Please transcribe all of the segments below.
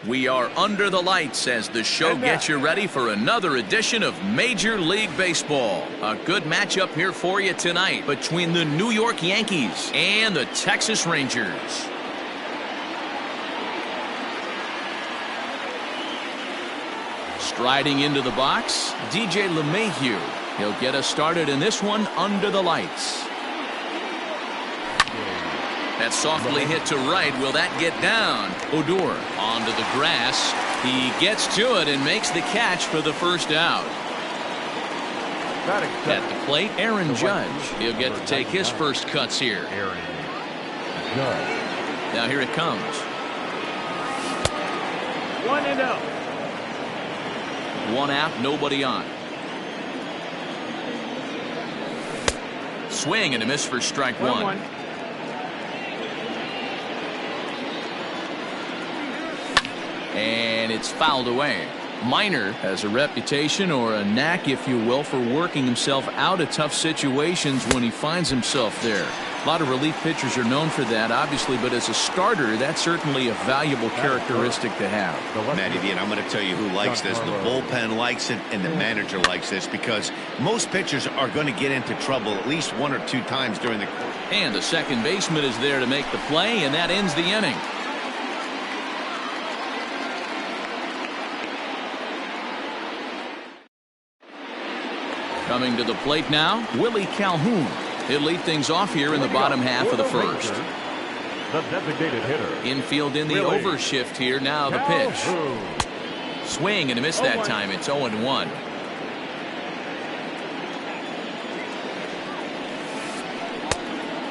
We are under the lights as the show gets you ready for another edition of Major League Baseball. A good matchup here for you tonight between the New York Yankees and the Texas Rangers. Striding into the box, DJ LeMahieu. He'll get us started in this one under the lights. That's softly hit to right. Will that get down? Odor onto the grass. He gets to it and makes the catch for the first out. At the plate, Aaron Judge. He'll get to take his first cuts here. Now here it comes. 1-0. One out, nobody on. Swing and a miss for strike one. And it's fouled away. Minor has a reputation, or a knack if you will, for working himself out of tough situations when he finds himself there. A lot of relief pitchers are known for that, obviously, but as a starter, that's certainly a valuable characteristic to have. Matty V, and I'm going to tell you who likes this. The bullpen likes it, and the manager likes this, because most pitchers are going to get into trouble at least one or two times during the course. And the second baseman is there to make the play, and that ends the inning. Coming to the plate now, Willie Calhoun. He'll lead things off here in the bottom half of the first. The designated hitter. Infield in the overshift here. Now the pitch. Swing and a miss that time. It's 0-1.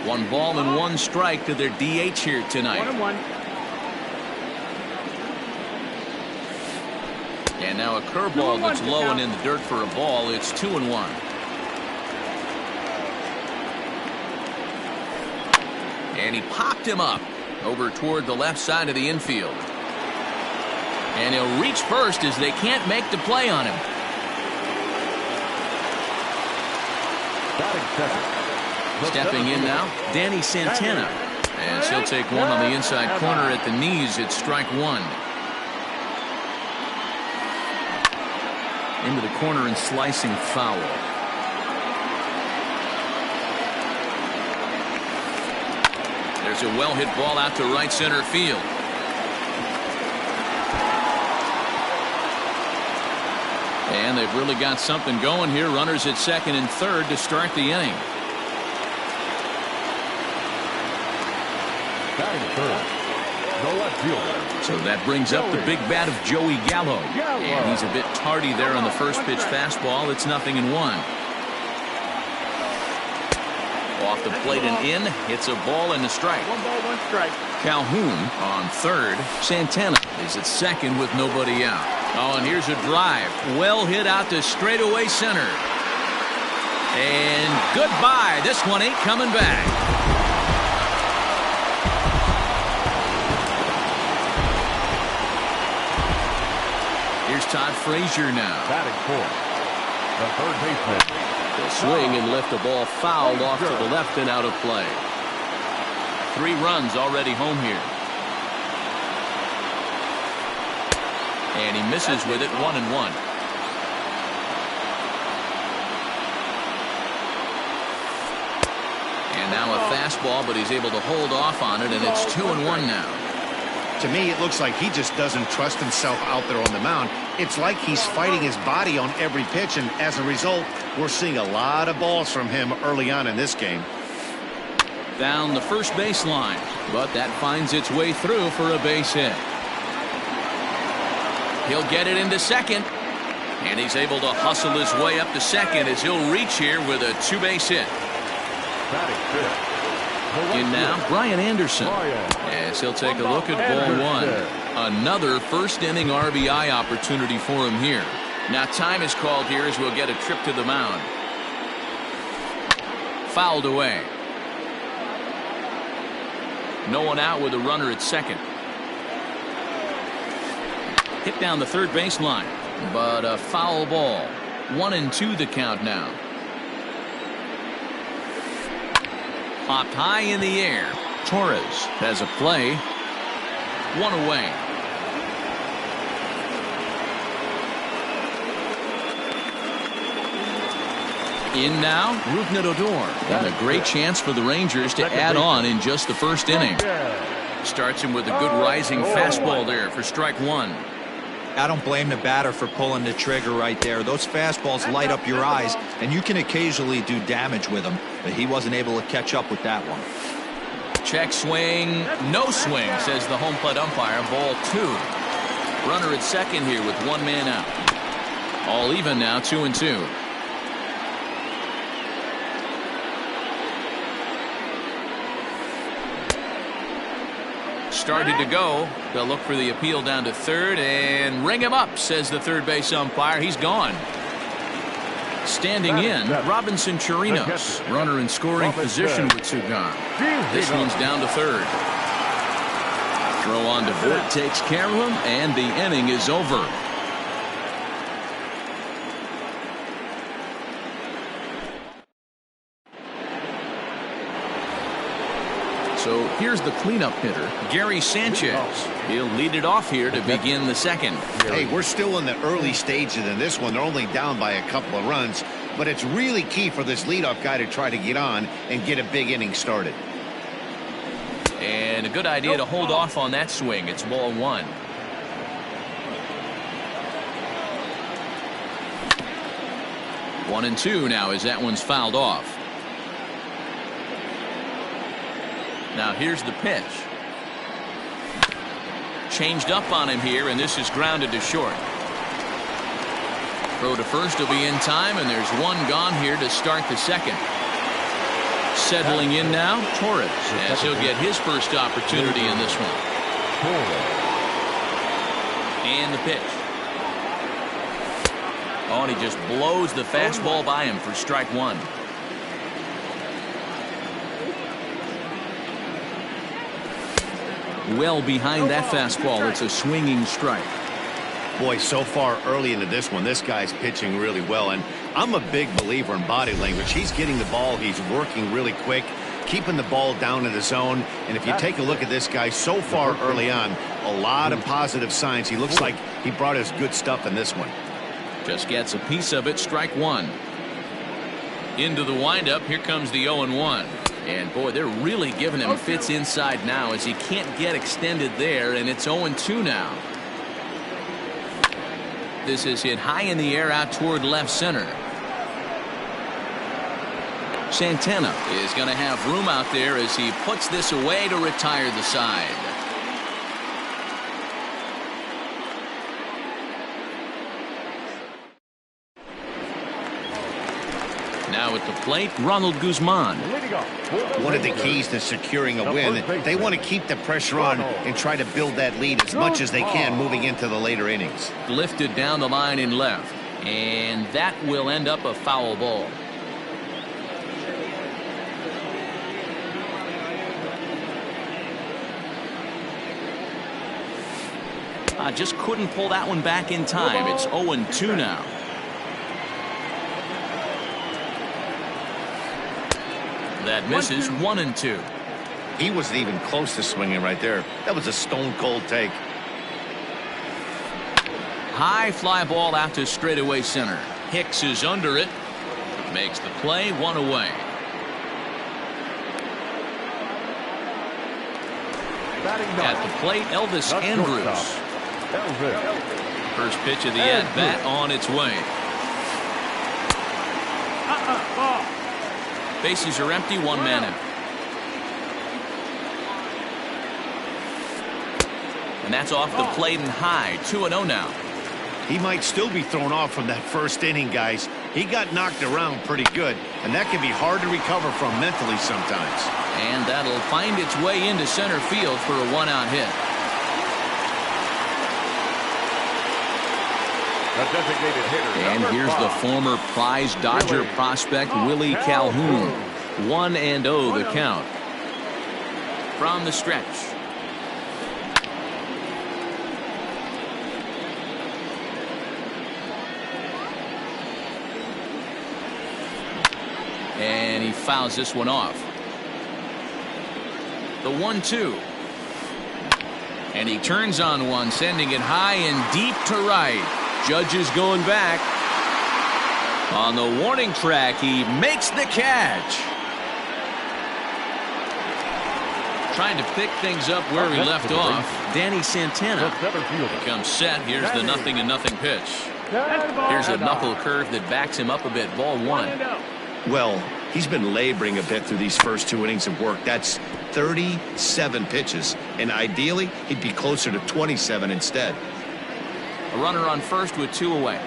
One ball and one strike to their DH here tonight. 1-1. And now a curveball that's low and in the dirt for a ball. It's 2-1. And he popped him up over toward the left side of the infield. And he'll reach first as they can't make the play on him. Stepping in now, Danny Santana. As he'll take one on the inside corner at the knees. It's strike one. Into the corner and slicing foul. There's a well-hit ball out to right center field. And they've really got something going here. Runners at second and third to start the inning. Batting third, the left fielder. So that brings up the big bat of Joey Gallo. And he's a bit tardy there on the first pitch fastball. It's 0-1. Off the plate and in. It's a ball and a strike. 1 ball, 1 strike. Calhoun on third. Santana is at second with nobody out. Oh, and here's a drive. Well hit out to straightaway center. And goodbye. This one ain't coming back. Here's Todd Frazier now. Batting fourth, the third baseman. They'll swing and lift the ball fouled off to the left and out of play. 3 runs already home here. And he misses with it. 1-1. And now a fastball, but he's able to hold off on it, and it's 2-1 now. To me, it looks like he just doesn't trust himself out there on the mound. It's like he's fighting his body on every pitch, and as a result, we're seeing a lot of balls from him early on in this game. Down the first baseline, but that finds its way through for a base hit. He'll get it into second, and he's able to hustle his way up to second as he'll reach here with a 2-base hit. Batting fifth. In now, Brian Anderson. As he'll take a look at ball one. Another first inning RBI opportunity for him here. Now time is called here as we'll get a trip to the mound. Fouled away. No one out with a runner at second. Hit down the third baseline, but a foul ball. 1-2 the count now. Popped high in the air. Torres has a play. 1 away. In now, Rougned Odor. And a great chance for the Rangers to add on in just the first inning. Starts him with a good rising fastball there for strike one. I don't blame the batter for pulling the trigger right there. Those fastballs light up your eyes, and you can occasionally do damage with them, but he wasn't able to catch up with that one. Check swing, no swing, says the home plate umpire. Ball 2. Runner at second here with one man out. All even now, 2-2. Started to go. They'll look for the appeal down to third and ring him up, says the third base umpire. He's gone. Standing in, Robinson Chirinos. Runner in scoring position with two gone. This one's down to third. Throw on to Voit takes care of him, and the inning is over. So here's the cleanup hitter, Gary Sanchez. He'll lead it off here to begin the second. Hey, we're still in the early stages in this one. They're only down by a couple of runs, but it's really key for this leadoff guy to try to get on and get a big inning started. And a good idea to hold off on that swing. It's ball 1. One and two now as that one's fouled off. Now here's the pitch. Changed up on him here, and this is grounded to short. Throw to first will be in time, and there's one gone here to start the second. Settling in now, Torres, as he'll get his first opportunity in this one. And the pitch. Oh, and he just blows the fastball by him for strike one. Well behind that fastball. It's a swinging strike. Boy, so far early into this one, this guy's pitching really well, and I'm a big believer in body language. He's getting the ball, he's working really quick, keeping the ball down in the zone, and if you take a look at this guy so far early on, a lot of positive signs. He looks like he brought his good stuff in this one. Just gets a piece of it. Strike one. Into the windup. Here comes the 0-1. And boy, they're really giving him fits inside now as he can't get extended there, and it's 0-2 now. This is hit high in the air out toward left center. Santana is going to have room out there as he puts this away to retire the side. Now at the plate, Ronald Guzman. One of the keys to securing a win, they want to keep the pressure on and try to build that lead as much as they can moving into the later innings. Lifted down the line in left, and that will end up a foul ball. I just couldn't pull that one back in time. It's 0-2 now. That misses. 1-2. He wasn't even close to swinging right there. That was a stone cold take. High fly ball out to straightaway center. Hicks is under it. Makes the play. One away. At the plate, Elvis Andrus. First pitch of the at-bat on its way. Bases are empty, one man out. And that's off the plate and high. 2-0 now. He might still be thrown off from that first inning, guys. He got knocked around pretty good, and that can be hard to recover from mentally sometimes. And that'll find its way into center field for a one-out hit. And here's the former prize Dodger prospect Willie Calhoun. 1-0 the count. From the stretch. And he fouls this one off. The 1-2. And he turns on one, sending it high and deep to right. Judge is going back. On the warning track, he makes the catch. Trying to pick things up where he left off. Danny Santana comes set. Here's the 0-0 pitch. Here's a knuckle curve that backs him up a bit. Ball 1. Well, he's been laboring a bit through these first 2 innings of work. That's 37 pitches, and ideally he'd be closer to 27 instead. A runner on first with 2 away.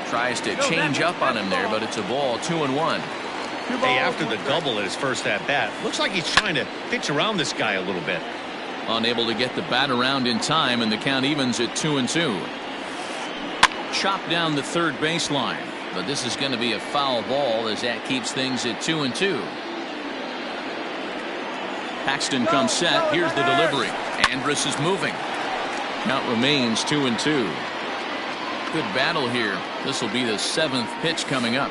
Tries to change up on him there, but it's a ball. 2-1. Hey, after the double at his first at-bat, looks like he's trying to pitch around this guy a little bit. Unable to get the bat around in time, and the count evens at 2-2. Chopped down the third baseline, but this is going to be a foul ball as that keeps things at 2-2. Paxton comes set. Here's the delivery. Andrus is moving. Count remains 2-2. Good battle here. This will be the 7th pitch coming up.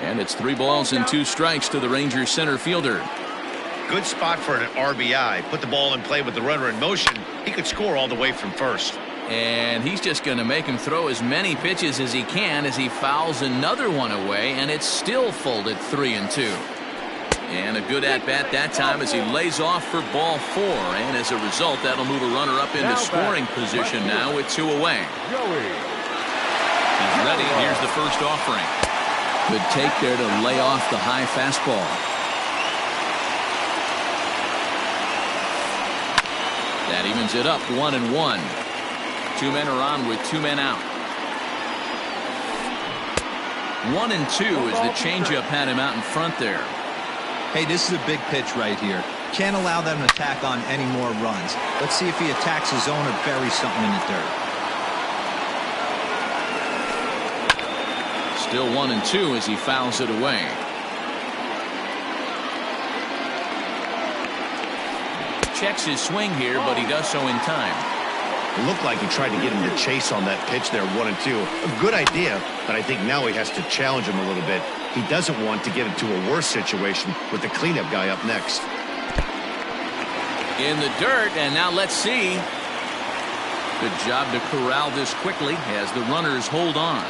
And it's 3 balls and 2 strikes to the Rangers center fielder. Good spot for an RBI. Put the ball in play with the runner in motion. He could score all the way from first. And he's just going to make him throw as many pitches as he can as he fouls another one away, and it's still folded 3-2. And a good at-bat that time as he lays off for ball 4. And as a result, that'll move a runner up into scoring position now with 2 away. He's ready. Here's the first offering. Good take there to lay off the high fastball. That evens it up 1-1. 2 men are on with 2 men out. 1-2 as the changeup had him out in front there. Hey, this is a big pitch right here. Can't allow them to tack on any more runs. Let's see if he attacks his zone or buries something in the dirt. Still 1-2 as he fouls it away. Checks his swing here, but he does so in time. It looked like he tried to get him to chase on that pitch there, 1-2. A good idea, but I think now he has to challenge him a little bit. He doesn't want to get into a worse situation with the cleanup guy up next. In the dirt, and now let's see. Good job to corral this quickly as the runners hold on.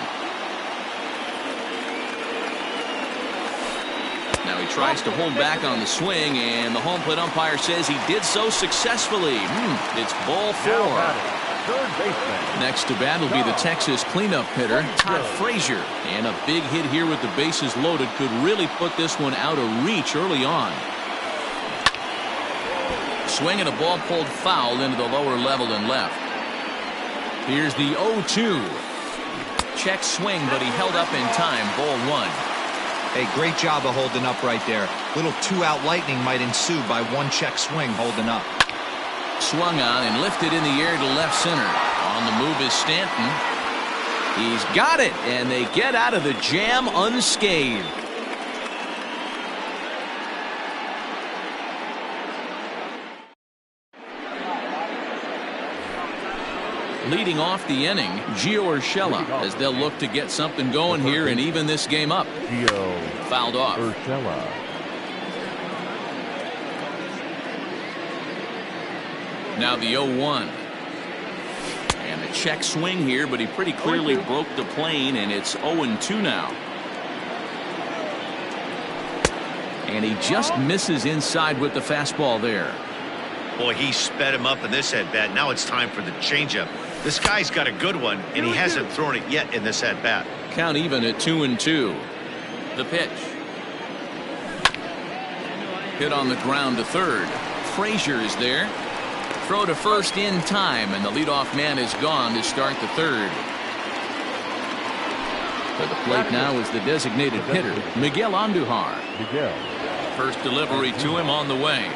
Now he tries to hold back on the swing, and the home plate umpire says he did so successfully. It's ball 4. Next to bat will be the Texas cleanup hitter, Todd Frazier. And a big hit here with the bases loaded could really put this one out of reach early on. Swing and a ball pulled foul into the lower level and left. Here's the 0-2. Check swing, but he held up in time. Ball 1. Hey, great job of holding up right there. Little 2-out lightning might ensue by 1 check swing holding up. Swung on and lifted in the air to left center. On the move is Stanton. He's got it, and they get out of the jam unscathed. Leading off the inning, Gio Urshela, as they'll look to get something going here and even this game up. Fouled off. Now the 0-1. And a check swing here, but he pretty clearly broke the plane, and it's 0-2 now. And he just misses inside with the fastball there. Boy, he sped him up in this at-bat. Now it's time for the changeup. This guy's got a good one, and he hasn't thrown it yet in this at-bat. Count even at 2-2. The pitch. Hit on the ground to third. Frazier is there. Throw to first in time, and the leadoff man is gone to start the third. To the plate now is the designated hitter, Miguel Andujar. First delivery to him on the way.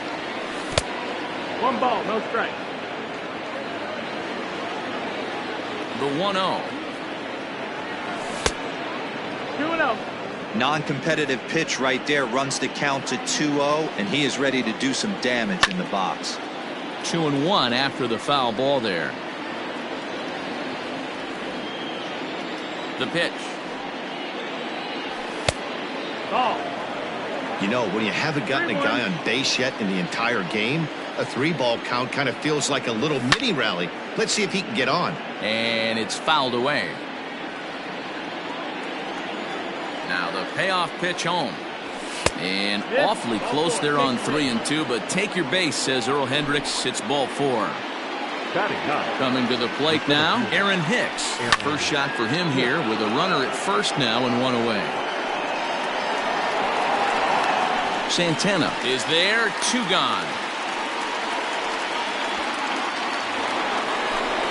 1 ball, no strike. The 1-0. 2-0. Non-competitive pitch right there runs the count to 2-0, and he is ready to do some damage in the box. 2-1 after the foul ball there. The pitch. Ball. You know, when you haven't gotten a guy on base yet in the entire game, a 3-ball count kind of feels like a little mini rally. Let's see if he can get on. And it's fouled away. Now the payoff pitch home. And awfully close there on 3-2, but take your base, says Earl Hendricks. It's ball 4. Coming to the plate now, Aaron Hicks. First shot for him here with a runner at first now and 1 away. Santana is there, 2 gone.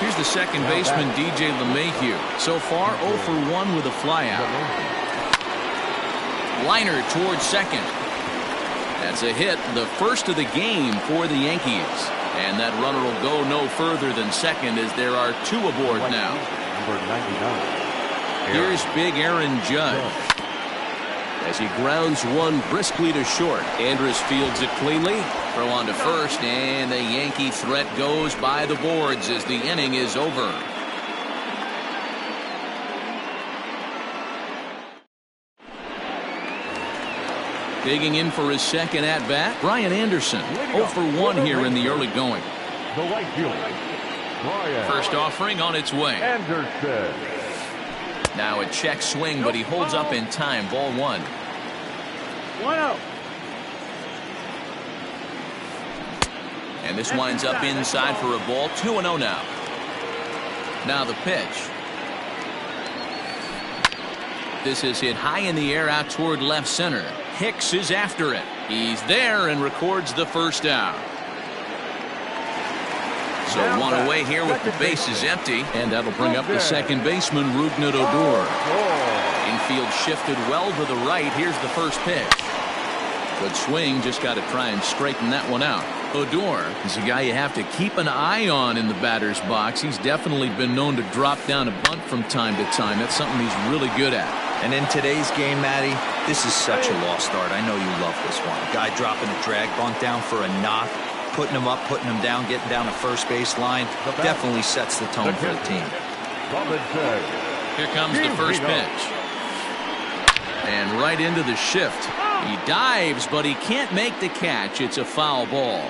Here's the second baseman, DJ LeMahieu. So far, 0 for 1 with a flyout. Liner towards second. That's a hit, the first of the game for the Yankees. And that runner will go no further than second as there are 2 aboard now. Here's big Aaron Judge. As he grounds one briskly to short. Andrus fields it cleanly. Throw on to first, and the Yankee threat goes by the boards as the inning is over. Digging in for his second at-bat, Brian Anderson. 0 for 1 here in the early going. The right fielder, Brian First offering on its way. Anderson. Now a check swing, but he holds up in time. Ball 1. 1-0. And this winds up inside for a ball. 2-0 now. Now the pitch. This is hit high in the air out toward left center. Hicks is after it. He's there and records the first out. So 1 away here with the bases empty. And that'll bring up the second baseman, Rougned Odor. Infield shifted well to the right. Here's the first pitch. Good swing. Just got to try and straighten that one out. Odor is a guy you have to keep an eye on in the batter's box. He's definitely been known to drop down a bunt from time to time. That's something he's really good at. And in today's game, Matty, this is such a lost start. I know you love this one. Guy dropping a drag bunt down for a knock, putting him up, putting him down, getting down the first base line. Definitely sets the tone for the team. Here comes the first pitch. And right into the shift. He dives, but he can't make the catch. It's a foul ball.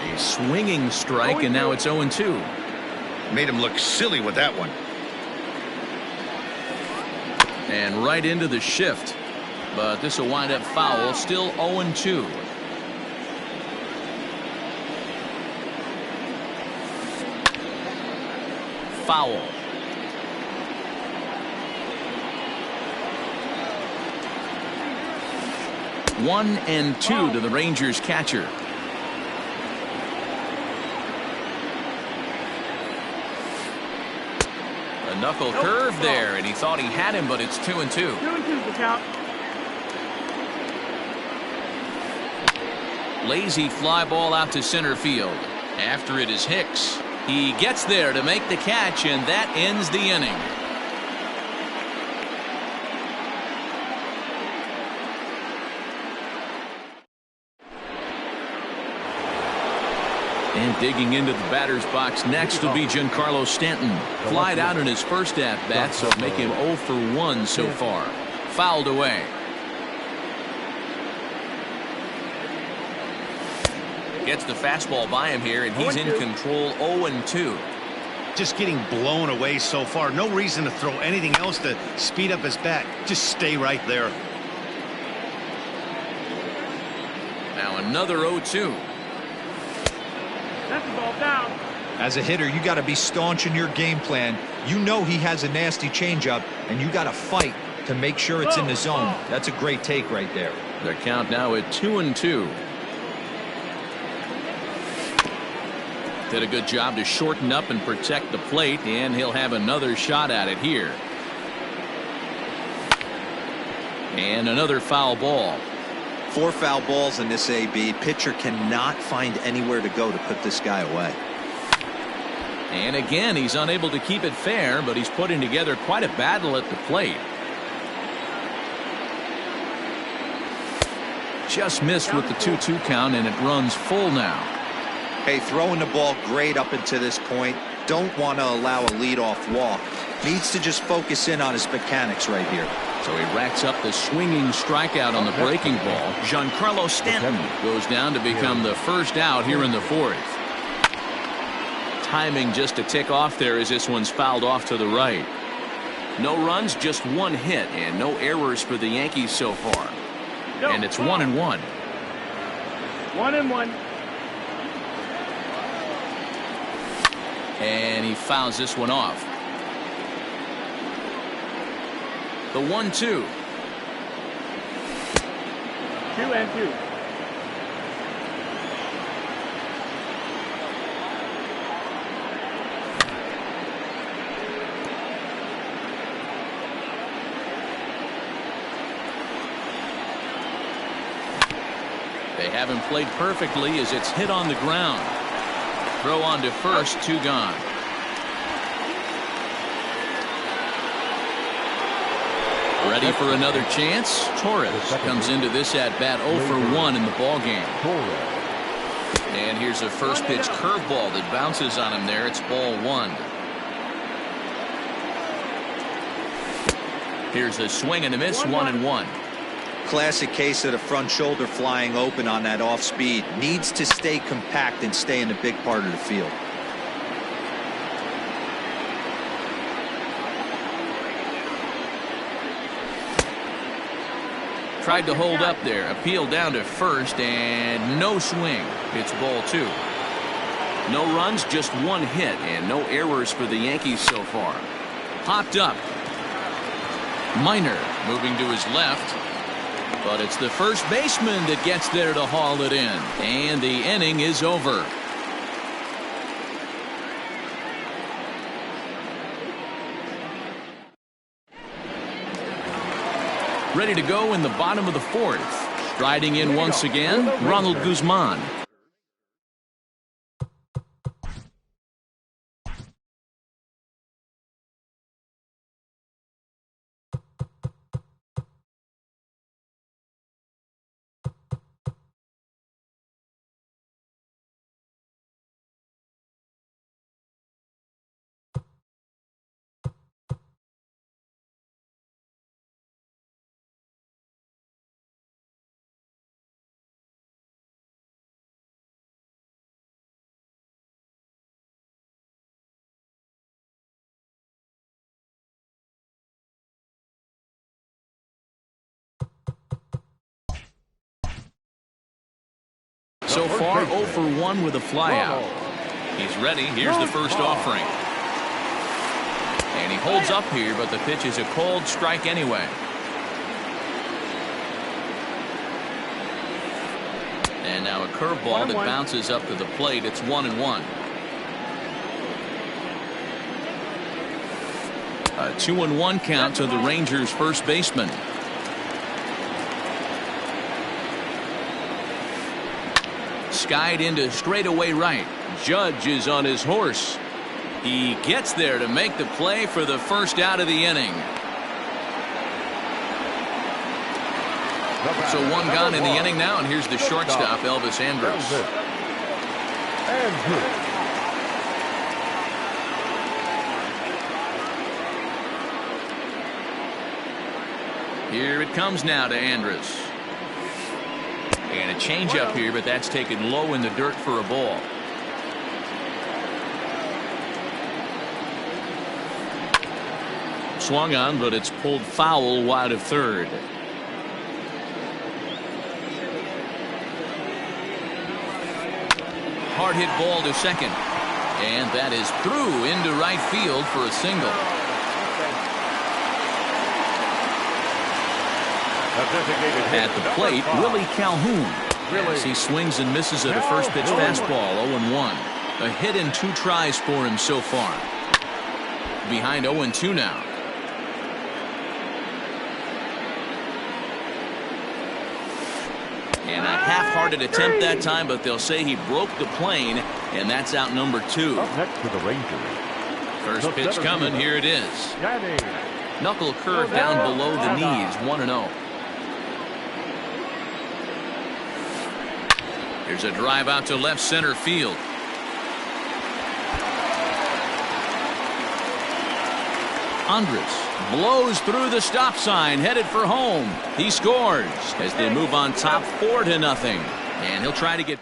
A swinging strike, and now it's 0-2. Made him look silly with that one. And right into the shift. But this will wind up foul. Still 0-2. Foul. 1-2 to the Rangers catcher. A knuckle curve there, and he thought he had him, but it's 2-2. 2-2 the count. Lazy fly ball out to center field. After it is Hicks. He gets there to make the catch, and that ends the inning. And digging into the batter's box next will be Giancarlo Stanton. Flied out in his first at-bat, so make him 0 for 1 so far. Fouled away. Gets the fastball by him here, and he's in control. 0-2. Just getting blown away so far. No reason to throw anything else to speed up his bat. Just stay right there. Now another 0-2. That's the ball down. As a hitter, you got to be staunch in your game plan. You know he has a nasty changeup, and you got to fight to make sure it's in the zone. That's a great take right there. The count now at 2-2. Did a good job to shorten up and protect the plate, and he'll have another shot at it here. And another foul ball. 4 foul balls in this AB. Pitcher cannot find anywhere to go to put this guy away. And again, he's unable to keep it fair, but he's putting together quite a battle at the plate. Just missed with the 2-2 count, and it runs full now. Hey, throwing the ball great up until this point. Don't want to allow a leadoff walk. Needs to just focus in on his mechanics right here. So he racks up the swinging strikeout on the breaking ball. Giancarlo Stanton goes down to become the first out here in the 4th. Timing just to tick off there as this one's fouled off to the right. No runs, just one hit, and no errors for the Yankees so far. No, And it's ball. 1-1. 1-1. And he fouls this one off. The 1-2. 2-2. They haven't played perfectly as it's hit on the ground. Throw on to first, 2 gone. Ready for another chance. Torres comes into this at bat 0 for 1 in the ball game. And here's a first pitch curveball that bounces on him there. It's ball 1. Here's a swing and a miss, 1-1. Classic case of the front shoulder flying open on that off speed. Needs to stay compact and stay in the big part of the field. Tried to hold up there. Appeal down to first and no swing. It's ball 2. No runs, just one hit and no errors for the Yankees so far. Popped up. Minor moving to his left. But it's the first baseman that gets there to haul it in. And the inning is over. Ready to go in the bottom of the 4th. Striding in once again, Ronald Guzman. So far, 0 for 1 with a flyout. He's ready. Here's the first offering. And he holds up here, but the pitch is a cold strike anyway. And now a curveball that bounces up to the plate. It's 1-1. A 2-1 count to the Rangers' first baseman. Skied into straightaway right. Judge is on his horse. He gets there to make the play for the first out of the inning. So 1 gone in the inning now, and here's the shortstop, Elvis Andrus. Here it comes now to Andrus. And a changeup here, but that's taken low in the dirt for a ball. Swung on, but it's pulled foul wide of third. Hard hit ball to second. And that is through into right field for a single. At the plate, Willie Calhoun. As he swings and misses at a first pitch fastball, 0-1. A hit in 2 tries for him so far. Behind 0-2 now. And a half-hearted attempt that time, but they'll say he broke the plane, and that's out number 2. Up next to the Rangers. First pitch coming, here it is. Knuckle curve down below the knees, 1-0. Here's a drive out to left center field. Andrus blows through the stop sign, headed for home. He scores as they move on top 4-0. And he'll try to get.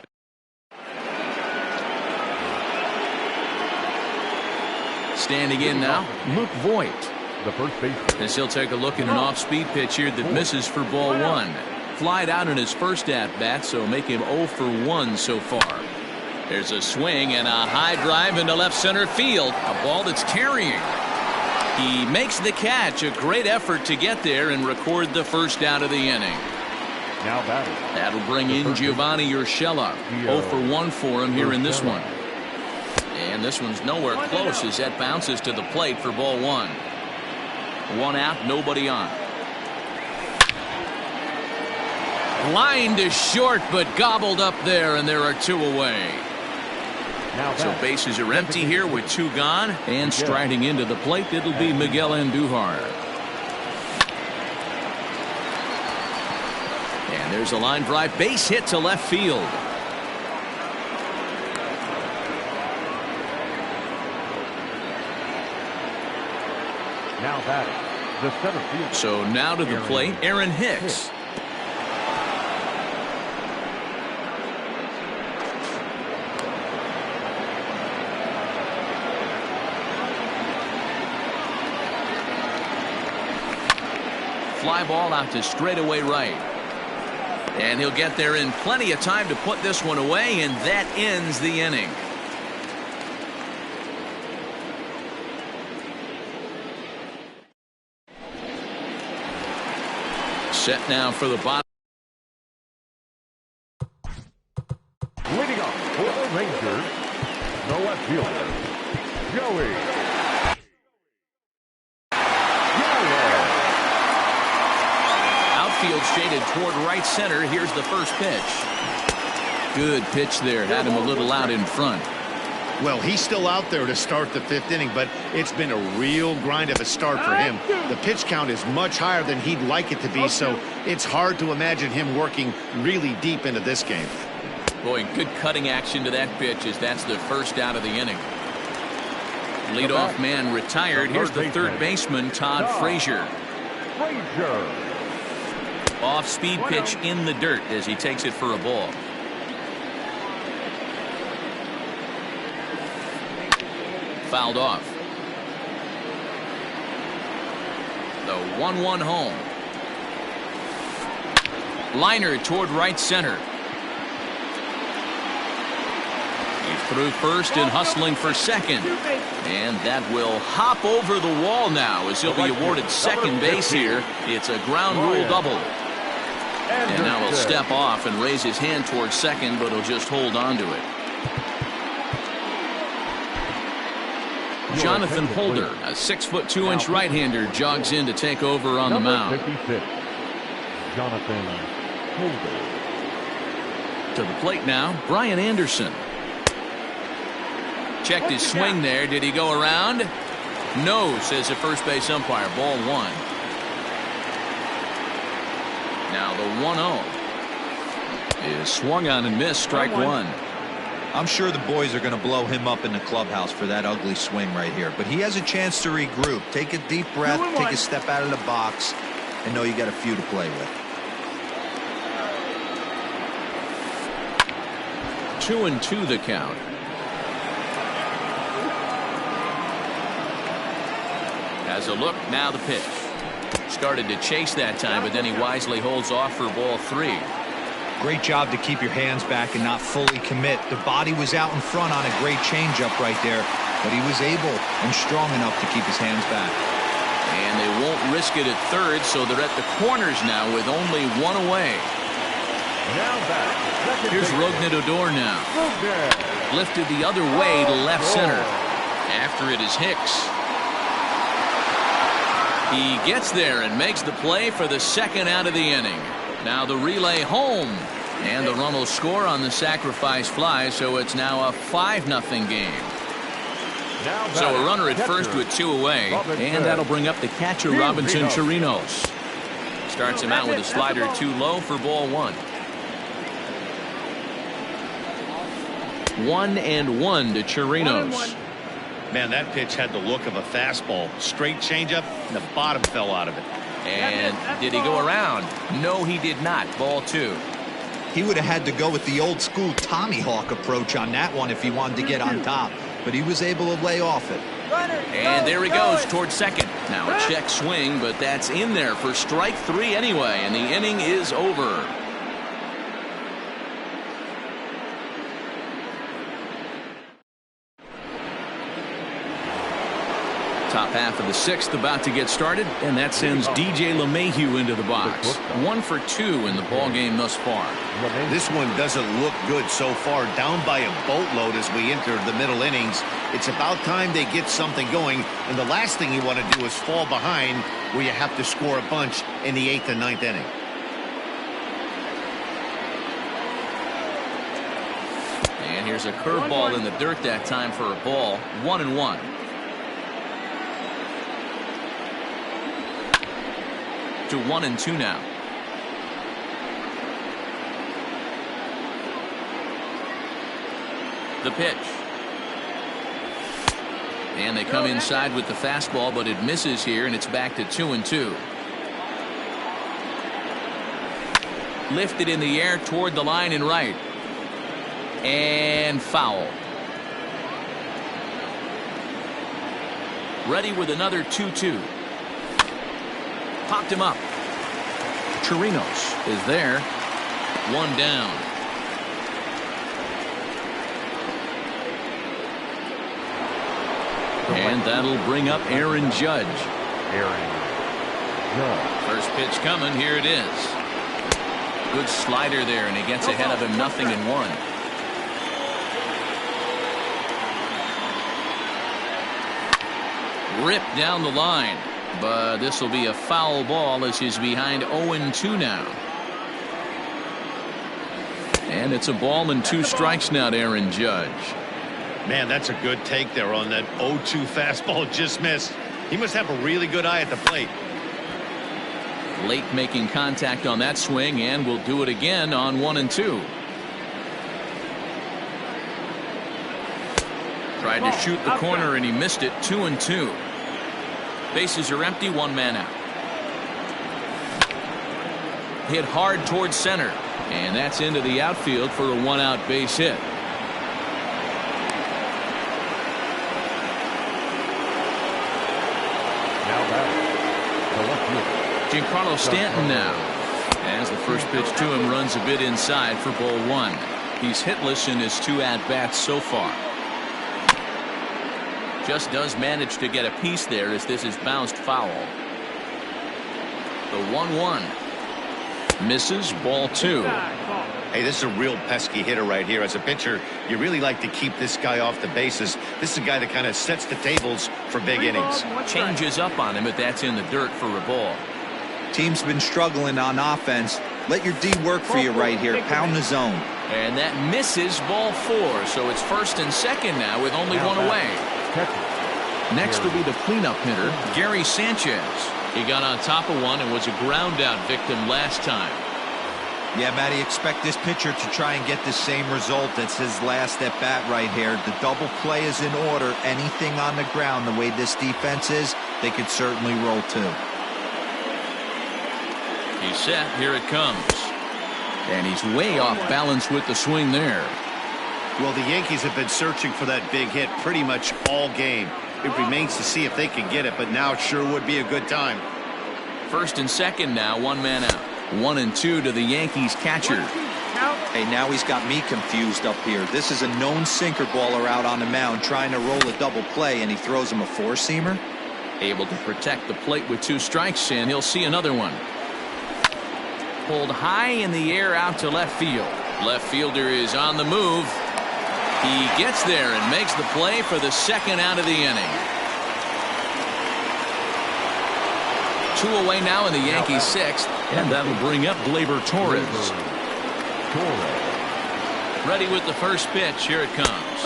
Standing in now, Luke Voit. the first baseman. As he'll take a look at an off-speed pitch here that misses for ball one. Flied out in his first at-bat, so make him 0 for 1 so far. There's a swing and a high drive into left center field. A ball that's carrying. He makes the catch. A great effort to get there and record the first out of the inning. Now batting. That'll bring in Giovanni Urshela. 0 for 1 for him here in this one. And this one's nowhere close as that bounces to the plate for ball one. 1 out, nobody on. Line to short, but gobbled up there, and there are 2 away. So bases are empty here with 2 gone, and striding into the plate, it'll be Miguel Andujar. And there's a line drive, base hit to left field. Now batting. The center field. So now to the plate, Aaron Hicks. Fly ball out to straightaway right. And he'll get there in plenty of time to put this one away, and that ends the inning. Set now for the bottom. Leading up for the Rangers, the left fielder, Joey Gallo. Outfield shaded toward right center. Here's the first pitch. Good pitch there. Had him a little out in front. Well, he's still out there to start the 5th inning, but it's been a real grind of a start for him. The pitch count is much higher than he'd like it to be, so it's hard to imagine him working really deep into this game. Boy, good cutting action to that pitch as that's the first out of the inning. Leadoff man retired. Here's the third baseman, Todd Frazier. Off-speed pitch in the dirt as he takes it for a ball. Fouled off. The 1-1 home. Liner toward right center. He's through first and hustling for second. And that will hop over the wall now as he'll be awarded second base here. It's a ground rule double. And now he'll step off and raise his hand towards second, but he'll just hold on to it. Jonathan Holder, a 6'2" right-hander, jogs in to take over on the mound. 56, Jonathan Holder. To the plate now, Brian Anderson. Checked his swing there. Did he go around? No, says the first base umpire. Ball 1. Now the 1-0 is swung on and missed. Strike 1. I'm sure the boys are going to blow him up in the clubhouse for that ugly swing right here, but he has a chance to regroup, take a deep breath, take a step out of the box, and know you got a few to play with. 2-2 the count. Has a look, now the pitch. Started to chase that time, but then he wisely holds off for ball 3. Great job to keep your hands back and not fully commit. The body was out in front on a great changeup right there, but he was able and strong enough to keep his hands back. And they won't risk it at third, so they're at the corners now with only 1 away. Now back. Here's Rougned Odor now. Lifted the other way to left center. After it is Hicks. He gets there and makes the play for the second out of the inning. Now the relay home, and the run will score on the sacrifice fly, so it's now a 5-0 game. So a runner at first with 2 away, and that'll bring up the catcher Robinson Chirinos. Starts him out with a slider too low for ball 1. 1-1 to Chirinos. Man, that pitch had the look of a fastball. Straight changeup, and the bottom fell out of it. And did he go around? No, he did not. Ball 2. He would have had to go with the old school Tommy Hawk approach on that one if he wanted to get on top, but he was able to lay off it. And there he goes towards second. Now a check swing, but that's in there for strike 3 anyway, and the inning is over. Top half of the 6th about to get started, and that sends DJ LeMahieu into the box. 1 for 2 in the ball game thus far. This one doesn't look good so far. Down by a boatload as we enter the middle innings. It's about time they get something going, and the last thing you want to do is fall behind where you have to score a bunch in the 8th and 9th inning. And here's a curveball in the dirt that time for a ball. 1-1. To 1-2 now. The pitch. And they come inside with the fastball, but it misses here, and it's back to 2-2. Lifted in the air toward the line and right. And foul. Ready with another 2-2. Popped him up. Chirinos is there. 1 down. And that'll bring up Aaron Judge. First pitch coming. Here it is. Good slider there, and he gets ahead of him 0-1. Ripped down the line. But this will be a foul ball as he's behind 0-2 now. And it's a ball and 2 strikes now to Aaron Judge. Man, that's a good take there on that 0-2 fastball just missed. He must have a really good eye at the plate. Late making contact on that swing, and will do it again on 1-2. Tried to shoot the corner and he missed it. 2-2. Bases are empty, 1 man out. Hit hard towards center, and that's into the outfield for a 1-out base hit. Giancarlo Stanton now, as the first pitch to him runs a bit inside for ball 1. He's hitless in his 2 at-bats so far. Just does manage to get a piece there as this is bounced foul. The 1-1 misses, ball 2. Hey, this is a real pesky hitter right here. As a pitcher, you really like to keep this guy off the bases. This is a guy that kind of sets the tables for big innings. Changes up on him, but that's in the dirt for a ball. Team's been struggling on offense. Let your D work for you right here. Pound the zone. And that misses, ball 4. So it's first and second now with only 1 away. Next will be the cleanup hitter, Gary Sanchez. He got on top of one and was a ground out victim last time. Yeah, Matty, expect this pitcher to try and get the same result as his last at bat right here. The double play is in order. Anything on the ground, the way this defense is, they could certainly roll too. He's set. Here it comes. And he's way off balance with the swing there. Well, the Yankees have been searching for that big hit pretty much all game. It remains to see if they can get it, but now it sure would be a good time. First and second now, 1 man out. 1-2 to the Yankees catcher. Hey, now he's got me confused up here. This is a known sinker baller out on the mound trying to roll a double play, and he throws him a 4-seamer. Able to protect the plate with 2 strikes, and he'll see another one. Pulled high in the air out to left field. Left fielder is on the move. He gets there and makes the play for the 2nd out of the inning. 2 away now in the Yankees 6th, and that'll bring up Gleyber Torres. Ready with the first pitch. Here it comes.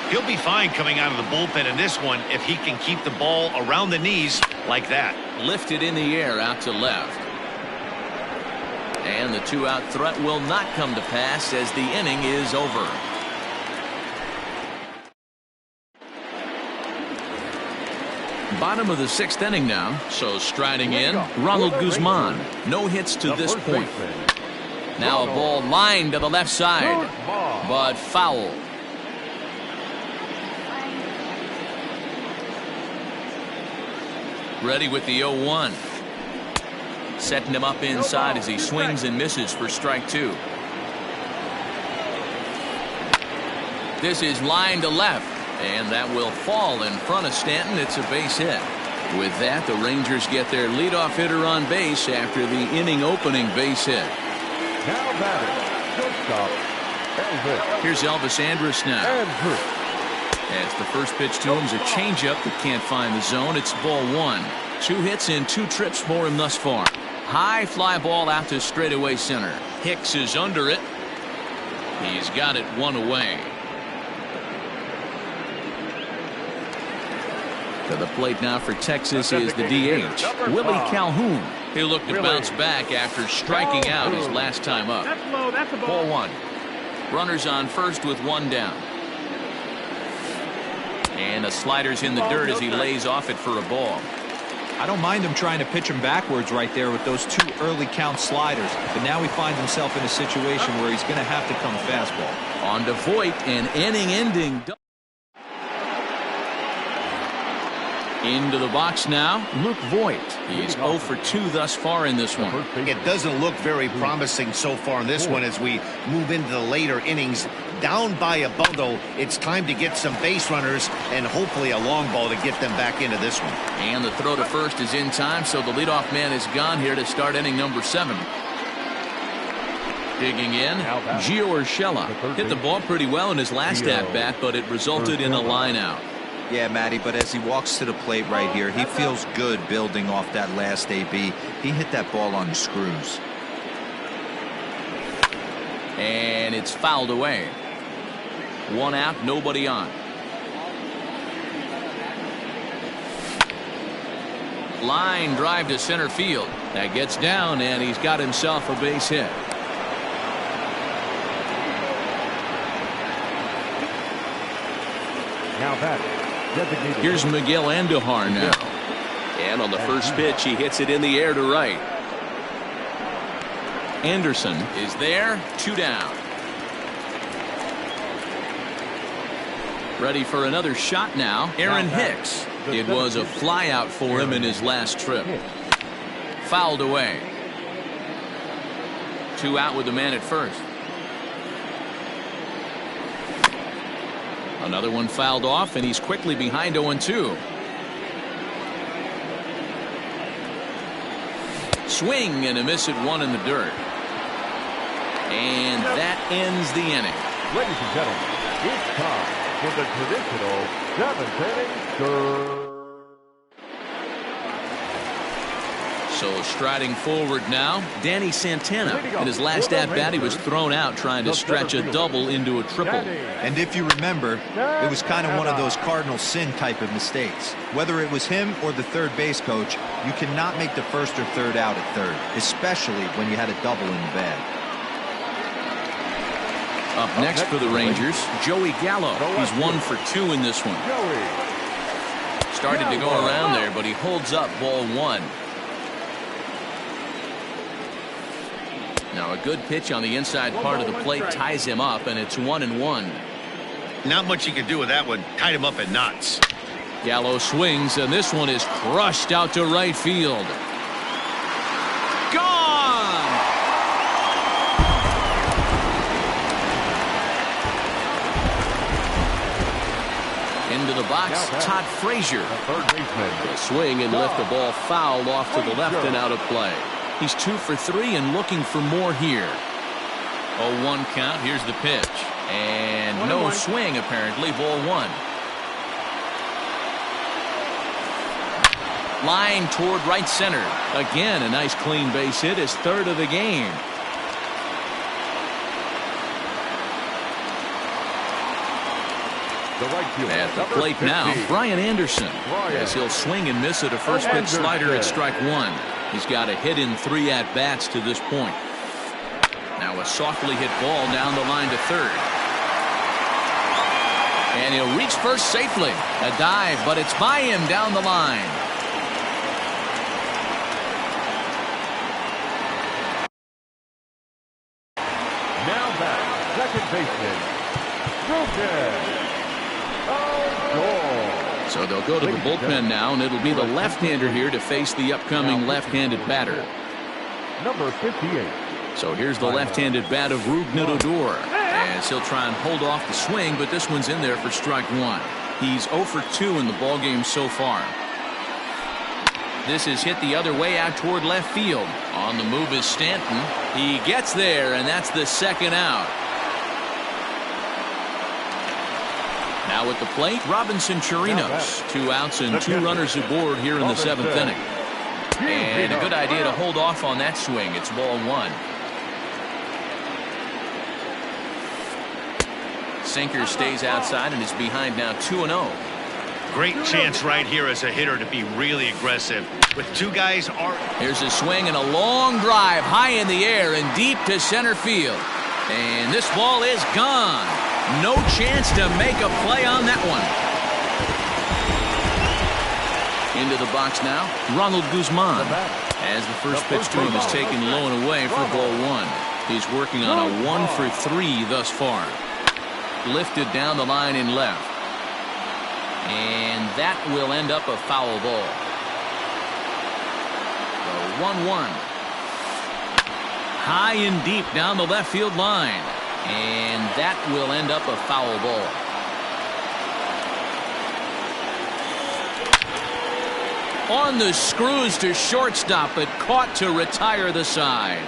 He'll be fine coming out of the bullpen in this one if he can keep the ball around the knees like that. Lifted in the air out to left. And the 2-out threat will not come to pass as the inning is over. Bottom of the 6th inning now, so striding in, Ronald Guzman. No hits to this point. Now a ball lined to the left side, but foul. Ready with the 0-1. Setting him up inside as he swings and misses for strike 2. This is line to left, and that will fall in front of Stanton. It's a base hit. With that, the Rangers get their leadoff hitter on base after the inning opening base hit. Now batting, shortstop, Elvis. Here's Elvis Andrus now. As the first pitch to him is a changeup that can't find the zone. It's ball 1. 2 hits and 2 trips for him thus far. High fly ball out to straightaway center. Hicks is under it. He's got it 1 away. To the plate now for Texas is the DH, Willie Calhoun. He'll look to bounce back after striking out his last time up. That's low. That's a Ball ball. 1. Runners on first with 1 down. And a slider's in the dirt as he lays off it for a ball. I don't mind him trying to pitch him backwards right there with those 2 early count sliders, but now he finds himself in a situation where he's going to have to come fastball. On to Voit, an inning-ending. Into the box now, Luke Voit. He's 0 for 2 thus far in this one. It doesn't look very promising so far in this one as we move into the later innings. Down by a bundle, it's time to get some base runners and hopefully a long ball to get them back into this one. And the throw to first is in time, so the leadoff man is gone here to start inning number 7. Digging in, Gio Urshela hit the ball pretty well in his last at-bat, but it resulted in a line out. Yeah, Matty, but as he walks to the plate right here, he feels good building off that last AB. He hit that ball on the screws. And it's fouled away. 1 out, nobody on. Line drive to center field. That gets down, and he's got himself a base hit. Now batting, designated. Here's Miguel Andujar now. And on the first pitch, he hits it in the air to right. Anderson is there, 2 down. Ready for another shot now, Aaron Hicks. It was a fly out for him in his last trip. Fouled away. 2 out with the man at first. Another one fouled off, and he's quickly behind 0-2. Swing and a miss at 1 in the dirt. And that ends the inning. Ladies and gentlemen, it's time for the traditional 7th inning. So striding forward now, Danny Santana. In his last at-bat, he was thrown out trying to stretch a double into a triple. And if you remember, it was kind of one of those cardinal sin type of mistakes. Whether it was him or the third base coach, you cannot make the first or third out at third, especially when you had a double in the bag. Up next for the Rangers, Joey Gallo. He's 1 for 2 in this one. Started to go around there, but he holds up ball 1. Now a good pitch on the inside part of the plate ties him up, and it's 1-1. Not much you can do with that one. Tied him up in knots. Gallo swings, and this one is crushed out to right field. Gone! Into the box, Todd Frazier. A swing and lift the ball foul off to the left and out of play. He's 2 for 3 and looking for more here. 0-1 count. Here's the pitch. And no swing, apparently. Ball 1. Line toward right center. Again, a nice clean base hit. His 3rd of the game. At the plate now, Brian Anderson. As he'll swing and miss at a first pitch slider at strike 1. He's got a hit in 3 at-bats to this point. Now a softly hit ball down the line to third. And he'll reach first safely. A dive, but it's by him down the line. Now back, second baseman, Ruben Odor. So So they'll go to the bullpen now, and it'll be the left-hander here to face the upcoming left-handed batter. Number 58. So here's the left-handed bat of Rougned Odor, as he'll try and hold off the swing, but this one's in there for strike one. He's 0 for 2 in the ballgame so far. This is hit the other way out toward left field. On the move is Stanton. He gets there, and that's the second out. Now at the plate, Robinson Chirinos. 2 outs and 2 runners aboard here in the 7th inning. And a good idea to hold off on that swing. It's ball 1. Sinker stays outside and is behind now 2-0. Great chance right here as a hitter to be really aggressive. With 2 guys are. Here's a swing and a long drive high in the air and deep to center field. And this ball is gone. No chance to make a play on that one. Into the box now, Ronald Guzman. As the first pitch to him is taken low and away for ball 1. He's working on a 1 for 3 thus far. Lifted down the line in left. And that will end up a foul ball. The 1-1. High and deep down the left field line. And that will end up a foul ball. On the screws to shortstop, but caught to retire the side.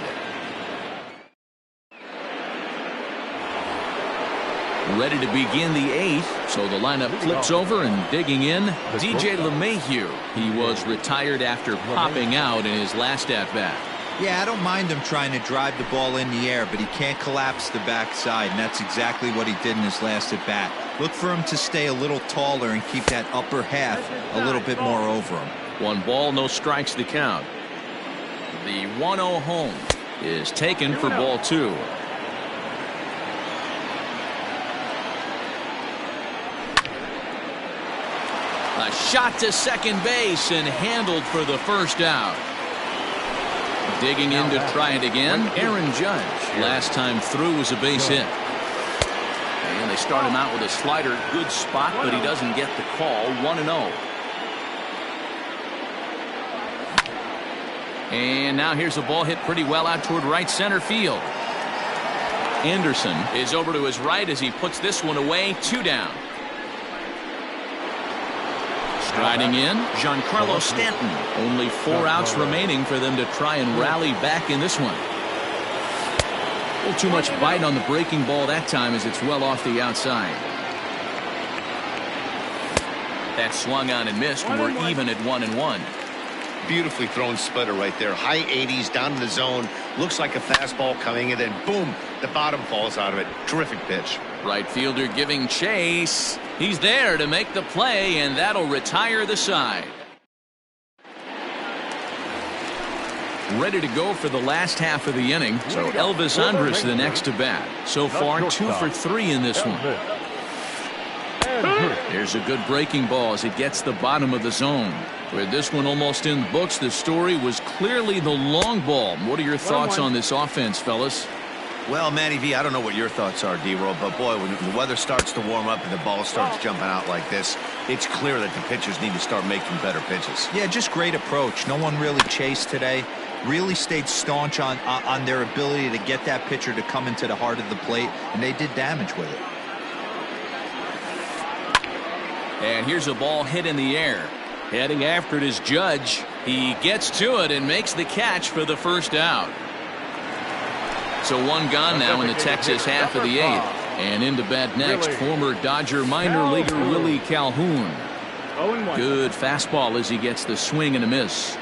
Ready to begin the 8th, so the lineup flips over and digging in, DJ LeMahieu. He was retired after popping out in his last at-bat. Yeah, I don't mind him trying to drive the ball in the air, but he can't collapse the backside, and that's exactly what he did in his last at-bat. Look for him to stay a little taller and keep that upper half a little bit more over him. 1 ball, no strikes to count. The 1-0 home is taken for ball 2. A shot to second base and handled for the first out. Digging in to try it again, Aaron Judge. Last time through was a base hit. And they start him out with a slider. Good spot, but he doesn't get the call. 1-0. And now here's a ball hit pretty well out toward right center field. Anderson is over to his right as he puts this one away. 2 down. Striding in, Giancarlo Stanton. Only 4 outs remaining for them to try and rally back in this one. A little too much bite on the breaking ball that time as it's well off the outside. That swung on and missed. We're even at 1-1. Beautifully thrown splitter right there. High 80s down in the zone. Looks like a fastball coming, and then boom, the bottom falls out of it. Terrific pitch. Right fielder giving chase. He's there to make the play, and that'll retire the side. Ready to go for the last half of the inning. So Elvis Andrus the next to bat. So far 2 for 3 in this one. There's a good breaking ball as it gets the bottom of the zone. With this one almost in the books, the story was clearly the long ball. What are your thoughts on this offense, fellas? Well, Matty V, I don't know what your thoughts are, D-Roll, but boy, when the weather starts to warm up and the ball starts jumping out like this, it's clear that the pitchers need to start making better pitches. Yeah, just great approach. No one really chased today. Really stayed staunch on their ability to get that pitcher to come into the heart of the plate, and they did damage with it. And here's a ball hit in the air. Heading after it is Judge. He gets to it and makes the catch for the first out. So 1 gone now in the Texas half of the 8th. And into bat next, former Dodger minor leaguer Willie Calhoun. Good fastball as he gets the swing and a miss.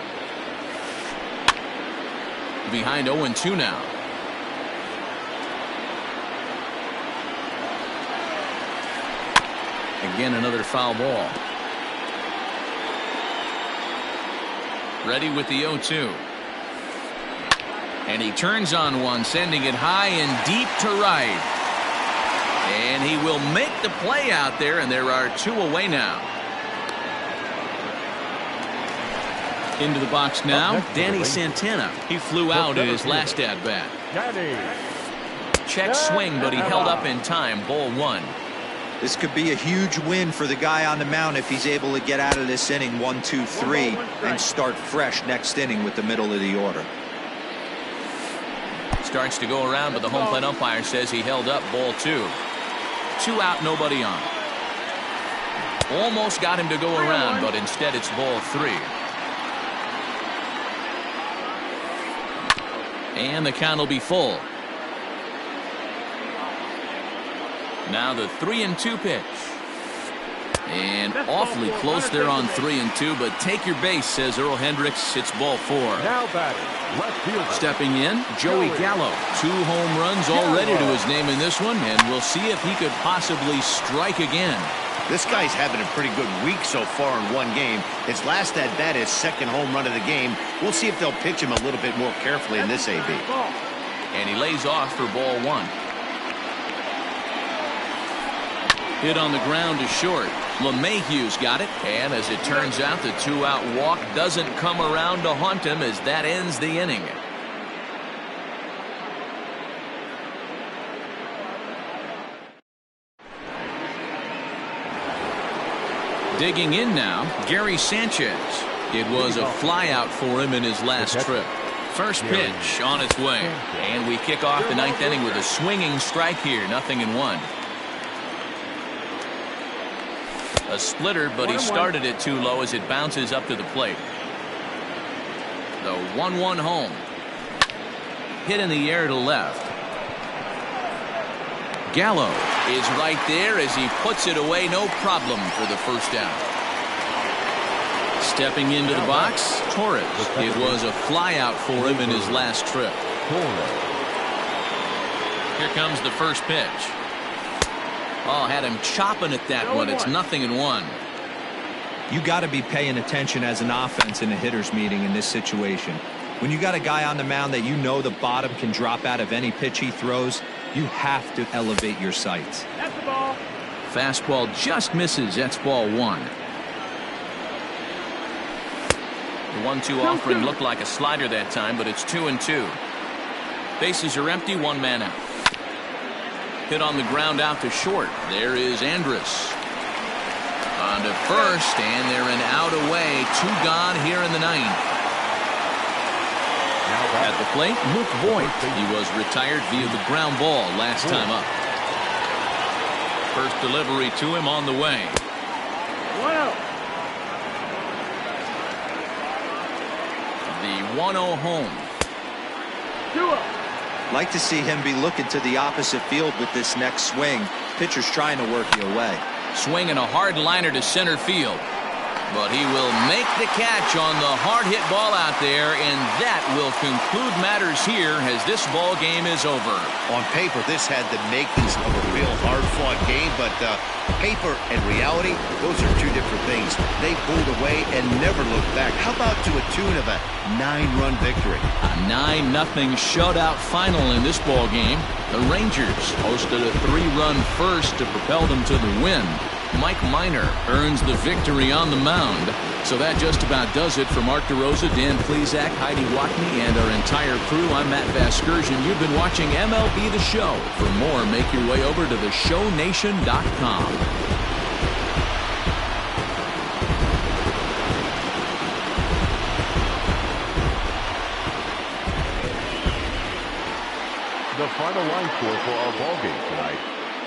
Behind 0-2 now. Again, another foul ball. Ready with the 0-2. And he turns on one, sending it high and deep to right. And he will make the play out there, and there are 2 away now. Into the box now, Danny Santana. He flew out in his last at-bat. Check swing, but he held up in time. Ball 1. This could be a huge win for the guy on the mound if he's able to get out of this inning 1, 2, 3 and start fresh next inning with the middle of the order. Starts to go around, but the home plate umpire says he held up ball 2. 2 out, nobody on. Almost got him to go around, but instead it's ball 3. And the count will be full. Now the 3-2 pitch. And awfully close there on 3-2, but take your base, says Earl Hendricks. It's ball 4. Now batting, left fielder. Stepping in, Joey Gallo. 2 home runs already to his name in this one, and we'll see if he could possibly strike again. This guy's having a pretty good week so far in one game. His last at bat, his second home run of the game. We'll see if they'll pitch him a little bit more carefully in this AB. And he lays off for ball 1. Hit on the ground to short. LeMahieu's got it, and as it turns out, the 2-out walk doesn't come around to haunt him as that ends the inning. Digging in now, Gary Sanchez. It was a flyout for him in his last trip. First pitch on its way, and we kick off the 9th inning with a swinging strike here, 0-1. A splitter, but he started it too low as it bounces up to the plate. The 1-1 home. Hit in the air to left. Gallo is right there as he puts it away, no problem for the first down. Stepping into the box, Torres. It was a flyout for him in his last trip. Here comes the first pitch. Oh, had him chopping at that one. It's 0-1. You got to be paying attention as an offense in a hitter's meeting in this situation. When you got a guy on the mound that you know the bottom can drop out of any pitch he throws, you have to elevate your sights. That's the ball. Fastball just misses. That's ball 1. The 1-2 offering looked like a slider that time, but it's 2-2. Bases are empty, 1 man out. Hit on the ground out to short. There is Andrus. On to first, and they're an out away. 2 gone here in the 9th. At the plate, Luke Voigt. He was retired via the ground ball last time up. First delivery to him on the way. 1-0. The 1-0 home. 2-0. Like to see him be looking to the opposite field with this next swing. Pitcher's trying to work you away. Swinging a hard liner to center field. But he will make the catch on the hard hit ball out there, and that will conclude matters here as this ball game is over. On paper, this had the makings of a real hard-fought game, but paper and reality, those are 2 different things. They pulled away and never looked back. How about to a tune of a 9-run victory? A 9-0 shutout final in this ball game. The Rangers hosted a 3-run first to propel them to the win. Mike Minor earns the victory on the mound. So that just about does it for Mark DeRosa, Dan Plesac, Heidi Watney, and our entire crew. I'm Matt Vasgersian. You've been watching MLB The Show. For more, make your way over to theshownation.com. The final line score for our ballgame tonight.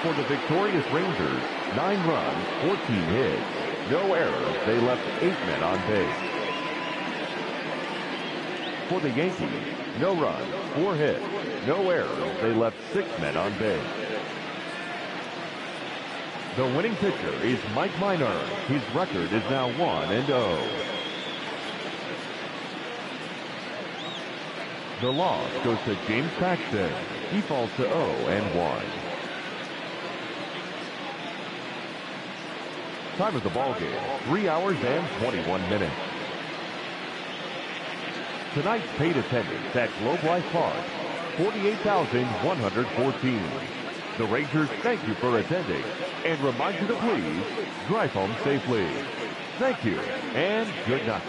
For the victorious Rangers, 9 runs, 14 hits, no errors. They left 8 men on base. For the Yankees, no runs, 4 hits, no errors. They left 6 men on base. The winning pitcher is Mike Minor. His record is now 1-0. The loss goes to James Paxton. He falls to 0-1. Time of the ball game, 3 hours and 21 minutes. Tonight's paid attendance at Globe Life Park, 48,114. The Rangers thank you for attending and remind you to please drive home safely. Thank you and good night.